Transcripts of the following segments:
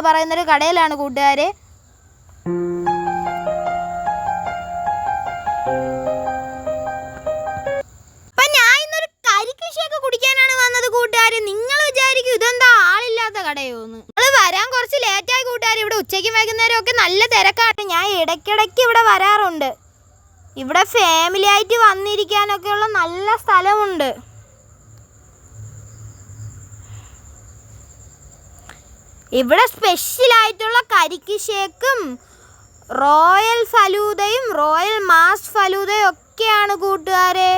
എന്ന് പറയുന്നൊരു കടയിലാണ് കൂട്ടുകാരെ. അപ്പം ഞാൻ ഇന്നൊരു കരിക്കിഷയൊക്കെ കുടിക്കാനാണ് വന്നത് കൂട്ടുകാരെ. നിങ്ങൾ വിചാരിക്കും ഇതെന്താ ആളില്ലാത്ത കടയോന്ന്. നമ്മൾ വരാൻ കുറച്ച് ലേറ്റായി കൂട്ടുകാരെ. ഇവിടെ ഉച്ചയ്ക്കും വൈകുന്നേരം ഒക്കെ നല്ല തിരക്കാണ്. ഞാൻ ഇടയ്ക്കിടയ്ക്ക് ഇവിടെ വരാറുണ്ട്. ഇവിടെ ഫാമിലി ആയിട്ട് വന്നിരിക്കാനൊക്കെയുള്ള നല്ല സ്ഥലമുണ്ട്. ഇവിടെ സ്പെഷ്യലായിട്ടുള്ള കരിക്ക് ഷേക്കും റോയൽ ഫലൂദയും റോയൽ മാസ് ഫലൂദയും ഒക്കെയാണ് കൂട്ടുകാരെ.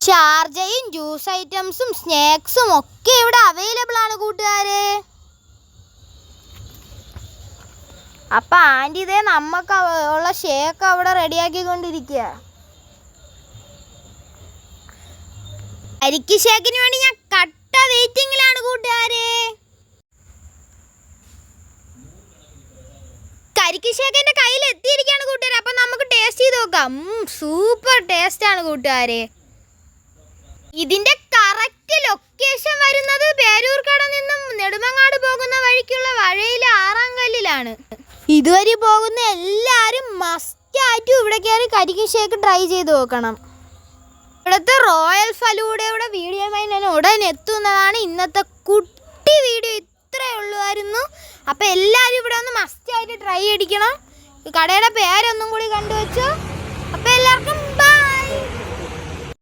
ഷാർജയും ജ്യൂസ് ഐറ്റംസും സ്നാക്സും ഒക്കെ ഇവിടെ അവൈലബിൾ ആണ് കൂട്ടുകാരെ. അപ്പം ആൻറ്റി ഇതേ നമുക്ക് ഉള്ള ഷേക്ക് അവിടെ റെഡിയാക്കിക്കൊണ്ടിരിക്കുക. കരിക്ക് ഷേക്കിന് വേണ്ടി ഞാൻ കട്ട വെയിറ്റിങ്ങിലാണ് കൂട്ടുകാരെ. കരിക്ക് ഷേക്ക് എൻ്റെ കയ്യിൽ എത്തിയിരിക്കുകയാണ് കൂട്ടുകാരെ. അപ്പം നമുക്ക് ടേസ്റ്റ് ചെയ്ത് നോക്കാം. സൂപ്പർ ടേസ്റ്റാണ് കൂട്ടുകാരെ. ഇതിൻ്റെ കറക്റ്റ് ലൊക്കേഷൻ വരുന്നത് പേരൂർക്കട നിന്നും നെടുമങ്ങാട് പോകുന്ന വഴിക്കുള്ള വഴയിലെ 6-ാം കല്ലിലാണ്. ഇതുവരെ പോകുന്ന എല്ലാവരും മസ്റ്റായിട്ടും ഇവിടെ കയറി കരിക്ക് ഷേക്ക് ട്രൈ ചെയ്ത് നോക്കണം. ഇവിടുത്തെ റോയൽ ഫലൂഡയുടെ വീഡിയോയുമായി ഞാൻ ഉടൻ എത്തുന്നതാണ്. ഇന്നത്തെ കുട്ടി വീഡിയോ ഇത്രയേ ഉള്ളുവായിരുന്നു. അപ്പോൾ എല്ലാവരും ഇവിടെ ഒന്ന് മസ്റ്റായിട്ട് ട്രൈ അടിക്കണം. കടയുടെ പേരൊന്നും കൂടി കണ്ടുവച്ചോ. അപ്പോൾ എല്ലാവർക്കും